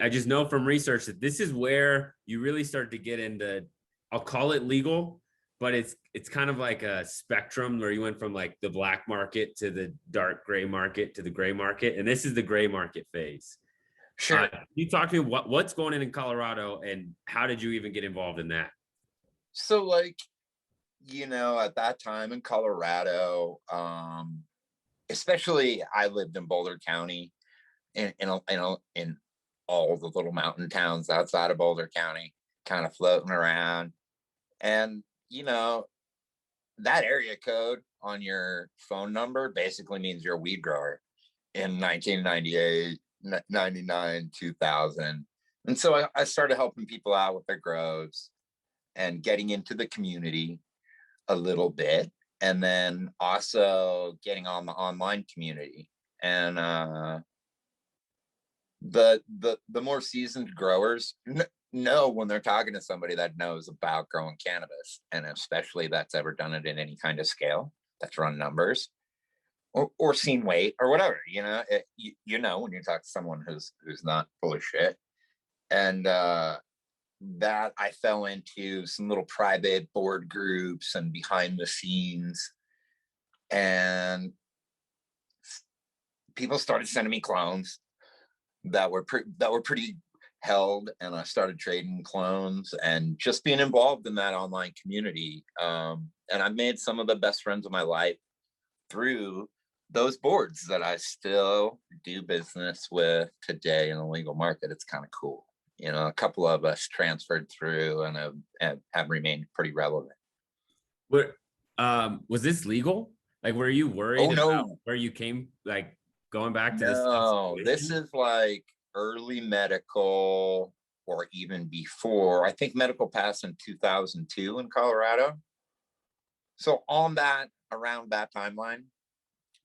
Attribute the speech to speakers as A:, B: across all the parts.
A: I just know from research that this is where you really start to get into, I'll call it legal, but it's kind of like a spectrum where you went from like the black market to the dark gray market to the gray market. And this is the gray market phase.
B: Sure.
A: You talk to me what's going on in Colorado and how did you even get involved in that?
B: So like, at that time in Colorado, especially I lived in Boulder County in all the little mountain towns outside of Boulder County, kind of floating around. And, that area code on your phone number basically means you're a weed grower in 1998, 99, 2000. And so I started helping people out with their grows and getting into the community a little bit. And then also getting on the online community. And the more seasoned growers know when they're talking to somebody that knows about growing cannabis, and especially that's ever done it in any kind of scale, that's run numbers or seen weight or whatever. When you talk to someone who's not full of shit. And that I fell into some little private board groups and behind the scenes, and people started sending me clones that were pretty held, and I started trading clones and just being involved in that online community. And I've made some of the best friends of my life through those boards that I still do business with today in the legal market. It's kind of cool. A couple of us transferred through and have remained pretty relevant.
A: Was this legal? Like, were you worried
B: Oh,
A: about
B: no.
A: where you came, like going back to
B: No,
A: this?
B: this is like early medical or even before. I think medical passed in 2002 in Colorado. So around that timeline,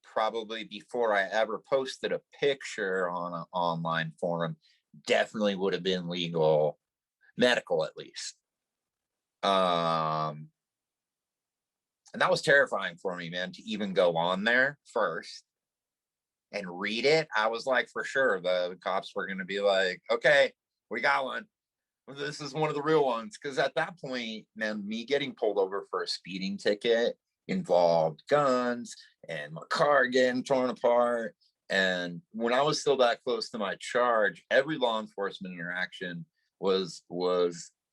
B: probably before I ever posted a picture on an online forum, definitely would have been legal medical at least. And that was terrifying for me, man, to even go on there first and read it. I was like, for sure, the cops were going to be like, okay, we got one. This is one of the real ones. Because at that point, man, me getting pulled over for a speeding ticket involved guns and my car getting torn apart. And when I was still that close to my charge, every law enforcement interaction was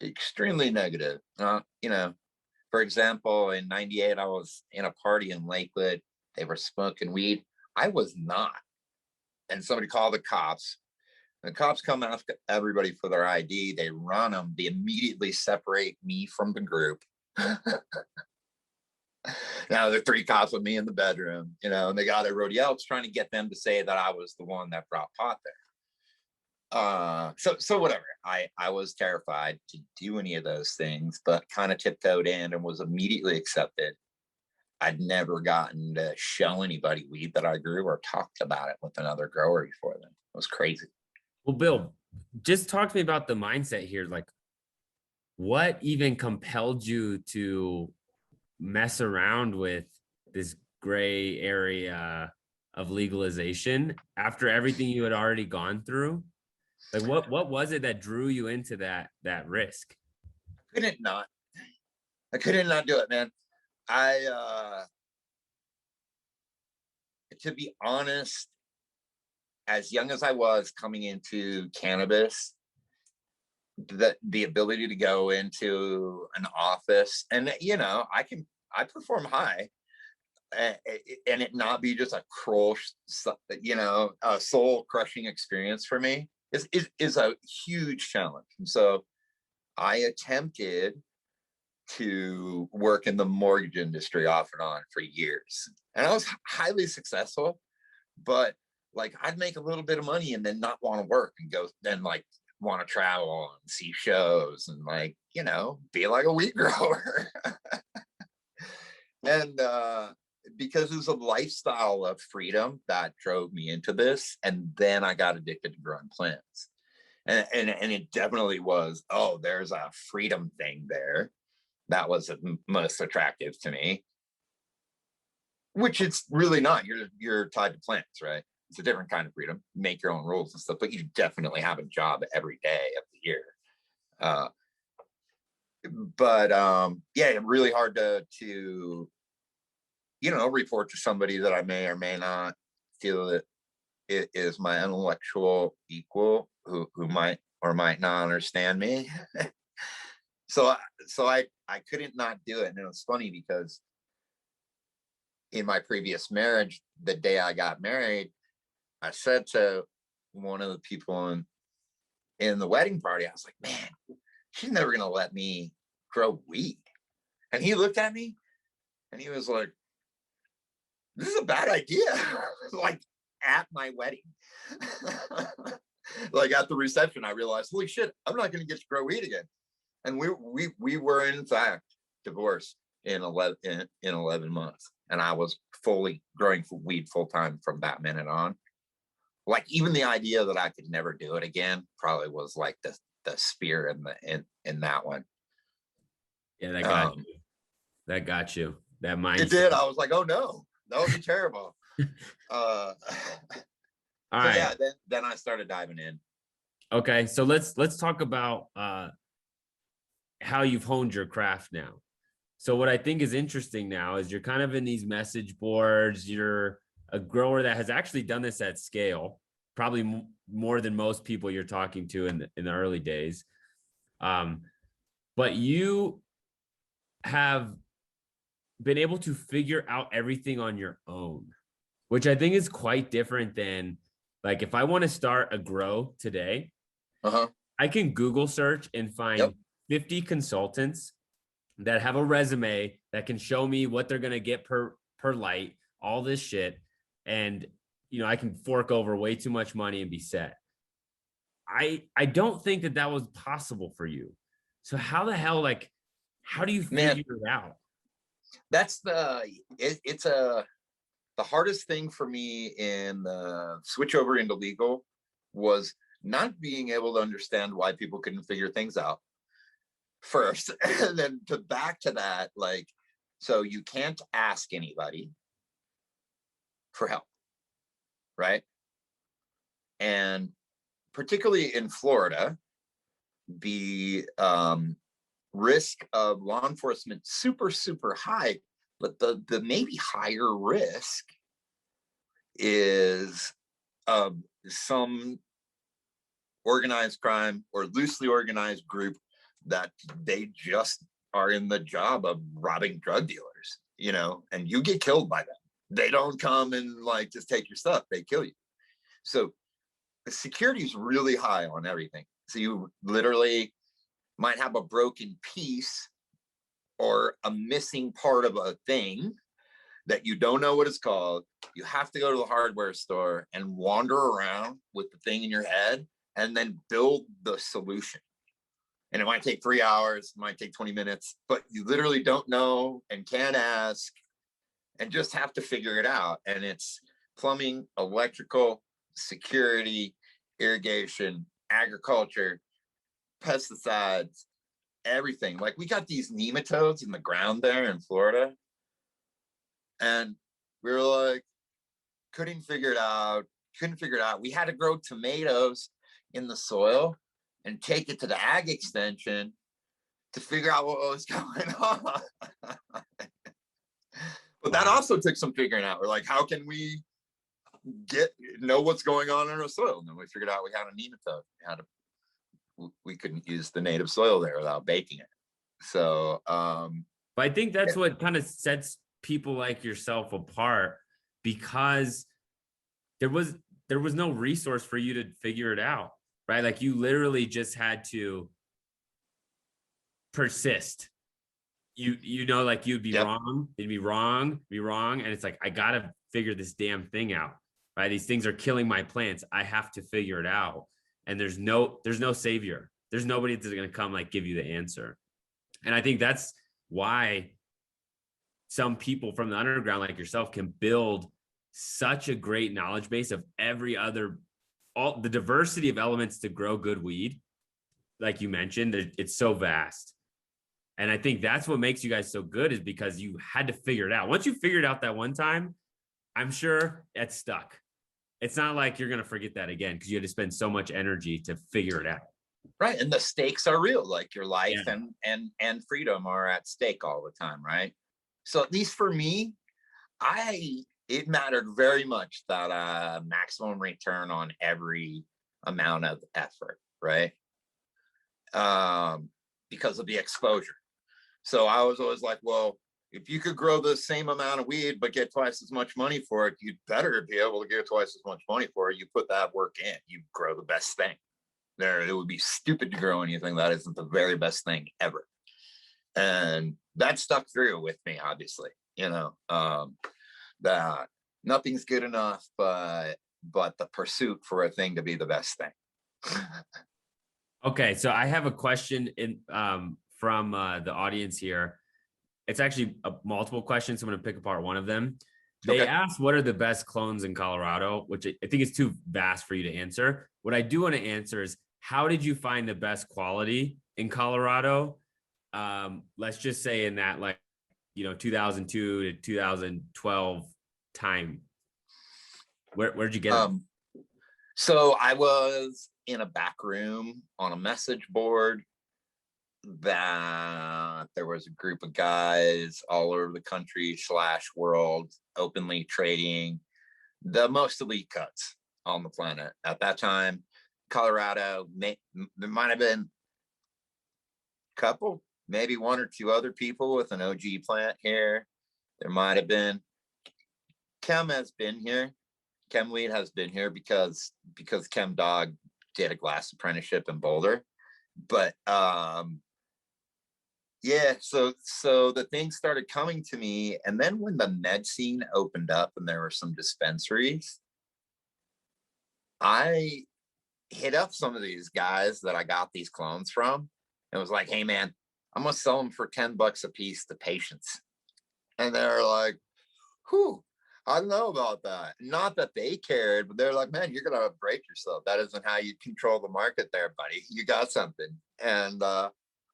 B: extremely negative. For example, in 98, I was in a party in Lakewood. They were smoking weed. I was not. And somebody called the cops. The cops come ask everybody for their ID. They run them. They immediately separate me from the group. Now there are 3 cops with me in the bedroom, and they got everybody else trying to get them to say that I was the one that brought pot there. So whatever. I was terrified to do any of those things, but kind of tiptoed in and was immediately accepted. I'd never gotten to show anybody weed that I grew or talked about it with another grower before then. It was crazy.
A: Well, Bill, just talk to me about the mindset here. Like, what even compelled you to mess around with this gray area of legalization after everything you had already gone through? Like, what was it that drew you into that risk?
B: I couldn't not do it, man. To be honest, as young as I was coming into cannabis, the ability to go into an office and I perform high and it not be just a soul crushing experience for me is a huge challenge. And so I attempted to work in the mortgage industry off and on for years, and I was highly successful, but like I'd make a little bit of money and then not want to work and go then like want to travel and see shows and like be like a weed grower. And because it was a lifestyle of freedom that drove me into this, and then I got addicted to growing plants, and it definitely was, oh, there's a freedom thing there that was most attractive to me, which it's really not. You're tied to plants, right? It's a different kind of freedom. Make your own rules and stuff, but you definitely have a job every day of the year. But yeah, really hard to report to somebody that I may or may not feel that it is my intellectual equal who might or might not understand me. so I couldn't not do it. And it was funny because in my previous marriage, the day I got married, I said to one of the people in the wedding party, I was like, man, she's never gonna let me grow weed. And he looked at me and he was like, this is a bad idea. Like at my wedding. Like at the reception, I realized, holy shit, I'm not gonna get to grow weed again. And we were in fact divorced in 11 months. And I was fully growing weed full time from that minute on. Like even the idea that I could never do it again probably was like the spear in that one.
A: Yeah, that got you. That got you. That mindset.
B: It did. I was like, oh no, that would be terrible.
A: All right.
B: Yeah, then I started diving in.
A: Okay, so let's talk about how you've honed your craft now. So what I think is interesting now is you're kind of in these message boards. You're a grower that has actually done this at scale, probably more than most people you're talking to in the early days. But you have been able to figure out everything on your own, which I think is quite different than like if I want to start a grow today, I can Google search and find 50 consultants that have a resume that can show me what they're going to get per light, all this shit. And, I can fork over way too much money and be set. I don't think that was possible for you. So how the hell, like, how do you figure it out?
B: That's the hardest thing for me in the switch over into legal was not being able to understand why people couldn't figure things out first. And then back to that, like, so you can't ask anybody for help, right? And particularly in Florida, the risk of law enforcement super, super high, but the maybe higher risk is some organized crime or loosely organized group that they just are in the job of robbing drug dealers, and you get killed by them. They don't come and like just take your stuff, they kill you. So the security is really high on everything. So you literally might have a broken piece or a missing part of a thing that you don't know what it's called. You have to go to the hardware store and wander around with the thing in your head and then build the solution. And it might take 3 hours, it might take 20 minutes, but you literally don't know and can't ask and just have to figure it out. And it's plumbing, electrical, security, irrigation, agriculture, pesticides, everything. Like we got these nematodes in the ground there in Florida. And we were like, couldn't figure it out. We had to grow tomatoes in the soil and take it to the ag extension to figure out what was going on. But that also took some figuring out. We're like, how can we know what's going on in our soil? And then we figured out we had a nematode. We couldn't use the native soil there without baking it. So,
A: but I think that's what kind of sets people like yourself apart, because there was no resource for you to figure it out, right? Like you literally just had to persist. Like you'd be wrong, it'd be wrong, and it's like I gotta figure this damn thing out, right? These things are killing my plants. I have to figure it out. And there's no savior. There's nobody that's gonna come like give you the answer. And I think that's why some people from the underground like yourself can build such a great knowledge base of all the diversity of elements to grow good weed. Like you mentioned, it's so vast. And I think that's what makes you guys so good, is because you had to figure it out. Once you figured it out that one time, I'm sure it's stuck. it's not like you're going to forget that again because you had to spend so much energy to figure it out.
B: Right. And the stakes are real, like your life
A: Yeah.
B: and freedom are at stake all the time. Right. So at least for me, it mattered very much that maximum return on every amount of effort, right? Because of the exposure. So I was always like, well, if you could grow the same amount of weed but get twice as much money for it, you'd better be able to get twice as much money for it. You put that work in, you grow the best thing. It would be stupid to grow anything that isn't the very best thing ever. And that stuck through with me, obviously, that nothing's good enough, but the pursuit for a thing to be the best thing.
A: Okay, so I have a question from the audience here. It's actually multiple questions. So I'm going to pick apart one of them. They
B: Okay.
A: asked, what are the best clones in Colorado? Which I think is too vast for you to answer. What I do want to answer is, how did you find the best quality in Colorado? Let's just say in that 2002 to 2012 time. Where'd you get it?
B: So I was in a back room on a message board that there was a group of guys all over the country / world openly trading the most elite cuts on the planet at that time. Colorado, there might have been a couple, maybe one or two other people with an OG plant here. There might have been. Chem has been here. Chem Weed has been here because Chem Dog did a glass apprenticeship in Boulder. But yeah, so the things started coming to me, and then when the med scene opened up and there were some dispensaries, I hit up some of these guys that I got these clones from and was like, hey man, I'm gonna sell them for $10 a piece to patients. And they're like, whew, I don't know about that. Not that they cared, but they're like, man, you're gonna break yourself. That isn't how you control the market there, buddy. You got something. And I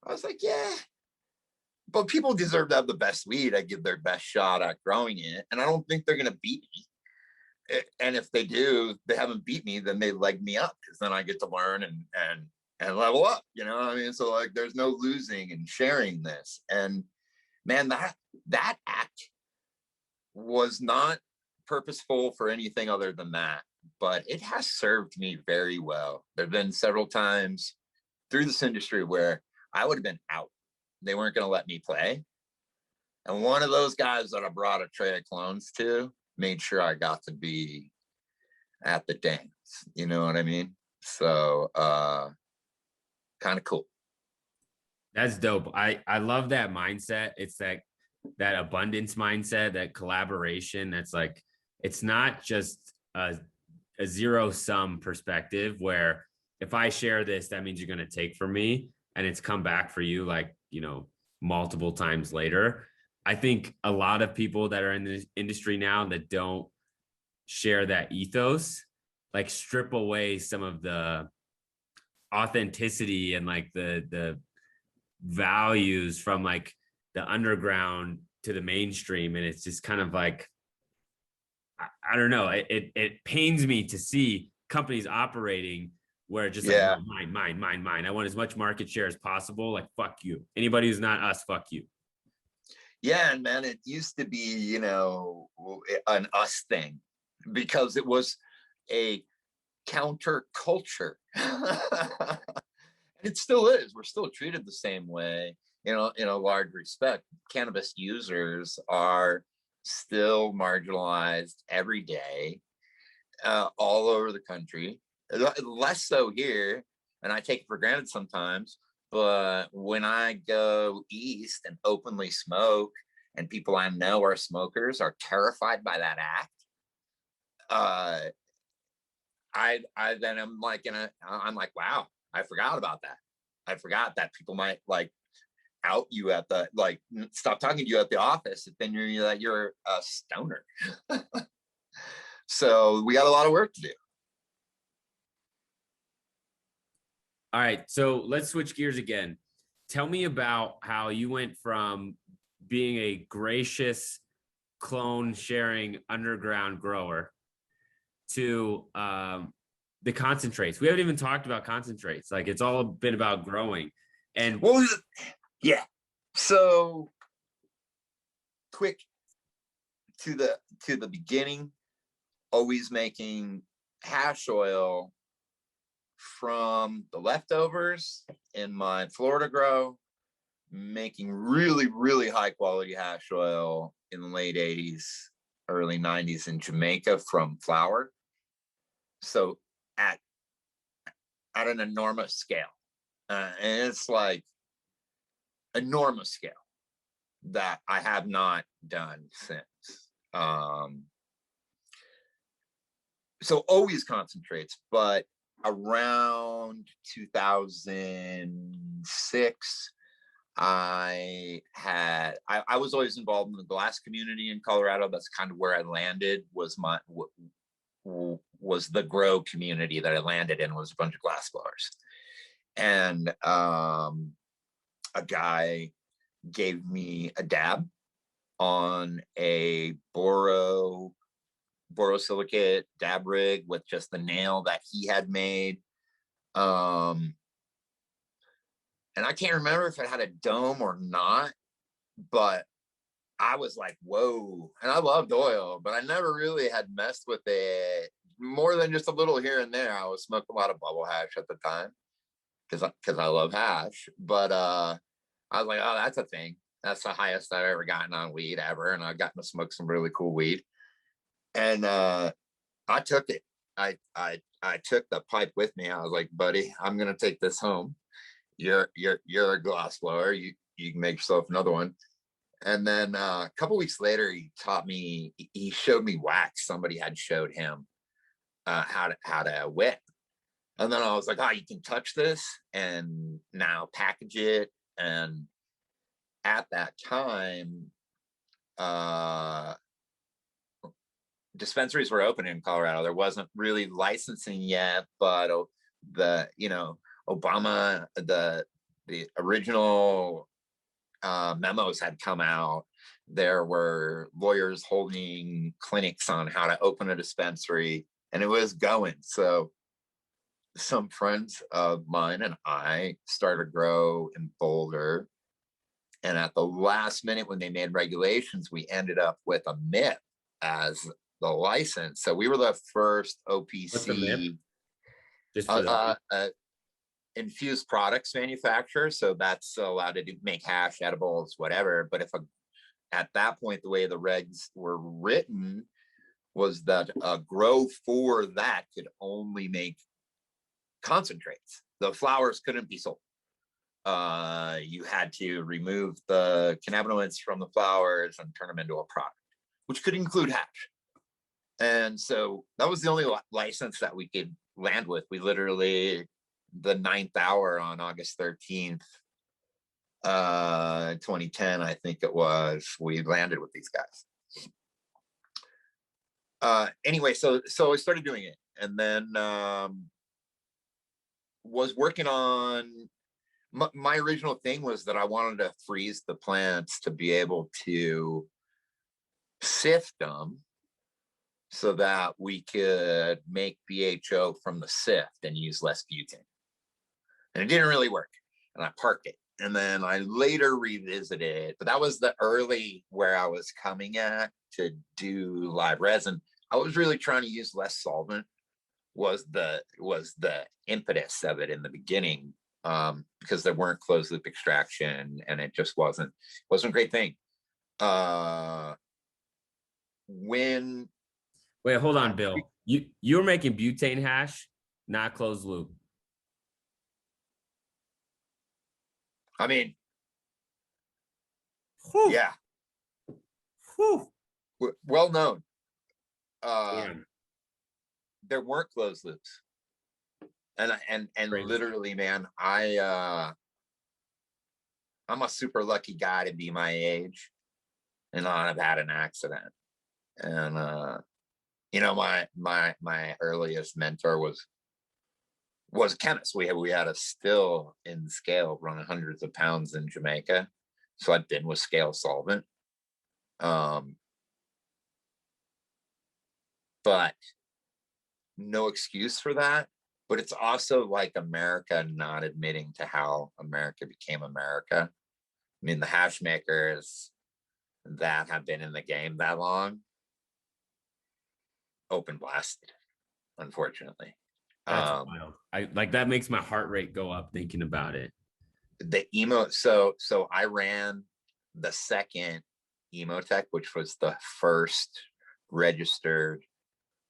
B: was like, yeah, but people deserve to have the best weed. I give their best shot at growing it, and I don't think they're gonna beat me. And if they do, they haven't beat me, then they leg me up, because then I get to learn and level up. You know what I mean? So like, there's no losing and sharing this. And man, that act was not purposeful for anything other than that, but it has served me very well. There have been several times through this industry where I would have been out. They weren't going to let me play. And one of those guys that I brought a tray of clones to made sure I got to be at the dance. You know what I mean? So kind of cool.
A: That's dope. I love that mindset. It's that abundance mindset, that collaboration. That's like, it's not just a zero sum perspective where if I share this, that means you're going to take from me and it's come back for you, like, multiple times later. I think a lot of people that are in this industry now that don't share that ethos, like, strip away some of the authenticity and like the values from like the underground to the mainstream. And it's just kind of like, I don't know. It pains me to see companies operating where just like,
B: Yeah.
A: no, mine. I want as much market share as possible. Like, fuck you. Anybody who's not us, fuck you.
B: Yeah, and man, it used to be, an us thing because it was a counterculture. And it still is. We're still treated the same way, in a large respect. Cannabis users are still marginalized every day, all over the country. Less so here, and I take it for granted sometimes. But when I go east and openly smoke, and people I know are smokers are terrified by that act, I then I'm like I'm like, wow, I forgot about that. I forgot that people might like out you at the stop talking to you at the office if then you're a stoner. So we got a lot of work to do.
A: All right. So let's switch gears again. Tell me about how you went from being a gracious clone sharing underground grower to the concentrates. We haven't even talked about concentrates. Like it's all been about growing. And
B: Well, yeah. So quick to the beginning, always making hash oil from the leftovers in my Florida grow, making really, really high quality hash oil in the late 80s, early 90s in Jamaica from flower. So at an enormous scale. And it's like enormous scale that I have not done since. So always concentrates, but around 2006, I was always involved in the glass community in Colorado. That's kind of where I landed, was the grow community that I landed in, was a bunch of glass blowers. And a guy gave me a dab on a borosilicate dab rig with just the nail that he had made. And I can't remember if it had a dome or not, but I was like, whoa. And I loved oil, but I never really had messed with it more than just a little here and there. I was smoking a lot of bubble hash at the time because I love hash. But I was like, oh, that's a thing. That's the highest I've ever gotten on weed ever. And I've gotten to smoke some really cool weed. And I took it. I took the pipe with me. I was like, buddy, I'm gonna take this home. You're a glass blower. You can make yourself another one. And then a couple weeks later, he showed me wax. Somebody had showed him how to whip. And then I was like, oh, you can touch this and now package it. And at that time, dispensaries were open in Colorado. There wasn't really licensing yet, but Obama, the original memos had come out. There were lawyers holding clinics on how to open a dispensary, and it was going. So some friends of mine and I started to grow in Boulder. And at the last minute, when they made regulations, we ended up with a MIP as the license. So we were the first OPC infused products manufacturer. So that's allowed to make hash, edibles, whatever. But at that point, the way the regs were written was that a grow for that could only make concentrates. The flowers couldn't be sold. You had to remove the cannabinoids from the flowers and turn them into a product, which could include hash. And so that was the only license that we could land with. We literally, the 9th hour on August 13th, 2010, I think it was, we landed with these guys. Anyway, so I started doing it, and then was working on, my original thing was that I wanted to freeze the plants to be able to sift them so that we could make BHO from the sift and use less butane. And it didn't really work, and I parked it. And then I later revisited it, but that was the early where I was coming at to do live resin. I was really trying to use less solvent, was the impetus of it in the beginning, because there weren't closed loop extraction, and it just wasn't a great thing.
A: Wait, hold on, Bill. You're making butane hash, not closed loop.
B: I mean,
A: Whew.
B: yeah.
A: Whew.
B: Well known.
A: Yeah.
B: There weren't closed loops. And literally, man, I'm a super lucky guy to be my age and not have had an accident. And my earliest mentor was a chemist. We had a still in scale running hundreds of pounds in Jamaica. So I'd been with scale solvent. But no excuse for that. But it's also like America not admitting to how America became America. I mean, the hash makers that have been in the game that long, open blasted, unfortunately.
A: That's wild. I like that makes my heart rate go up thinking about it.
B: The emo, so I ran the second Emotech, which was the first registered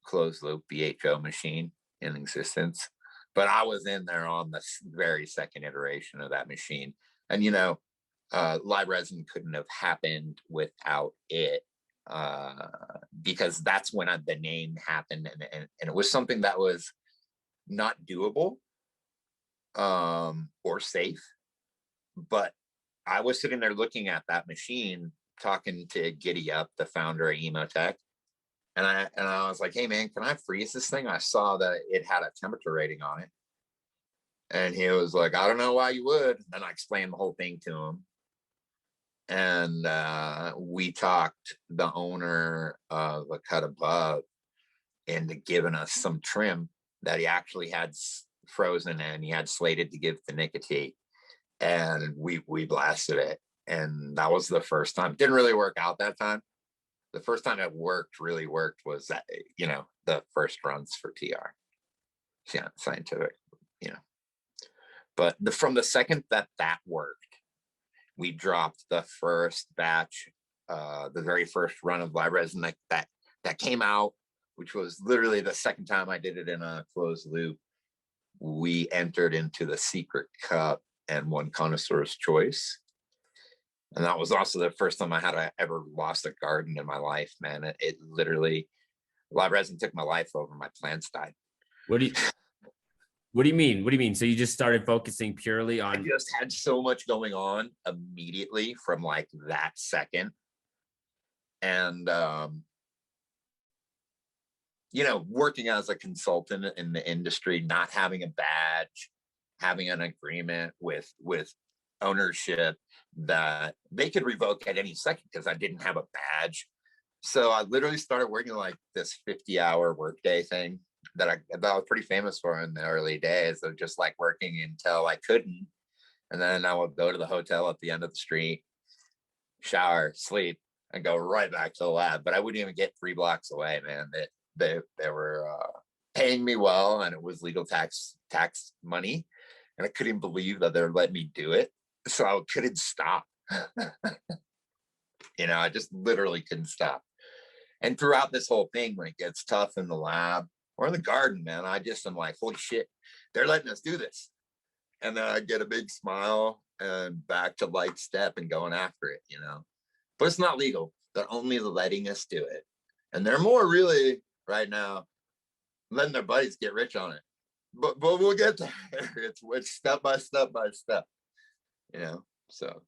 B: closed loop BHO machine in existence. But I was in there on the very second iteration of that machine. And, you know, live resin couldn't have happened without it, because that's when the name happened. And it was something that was not doable or safe. But I was sitting there looking at that machine, talking to Giddy Up, the founder of Emotech. And I was like, hey man, can I freeze this thing? I saw that it had a temperature rating on it. And he was like, I don't know why you would. And I explained the whole thing to him. And we talked the owner of a cut above into giving us some trim that he actually had frozen and he had slated to give to Nicotine. And we blasted it. And that was the first time. Didn't really work out that time. The first time it really worked was that, you know, the first runs for TR. Yeah, scientific, you know. But from the second that worked, we dropped the first batch, the very first run of live resin that came out, which was literally the second time I did it in a closed loop. We entered into the secret cup and won Connoisseur's Choice. And that was also the first time I had ever lost a garden in my life, man. It literally, live resin took my life over. My plants died.
A: What do you mean? What do you mean? So you just started focusing purely on?
B: I just had so much going on immediately from like that second. And, you know, working as a consultant in the industry, not having a badge, having an agreement with ownership that they could revoke at any second because I didn't have a badge. So I literally started working like this 50-hour workday thing that I was pretty famous for in the early days of just like working until I couldn't. And then I would go to the hotel at the end of the street, shower, sleep, and go right back to the lab. But I wouldn't even get 3 blocks away, man. They were paying me well, and it was legal tax money. And I couldn't believe that they're letting me do it. So I couldn't stop. You know, I just literally couldn't stop. And throughout this whole thing, when it gets tough in the lab or in the garden, man, I just am like, holy shit, they're letting us do this. And then I get a big smile and back to light step and going after it, you know. But it's not legal. They're only letting us do it. And they're more really right now letting their buddies get rich on it. But we'll get there. It's step by step by step, you know. So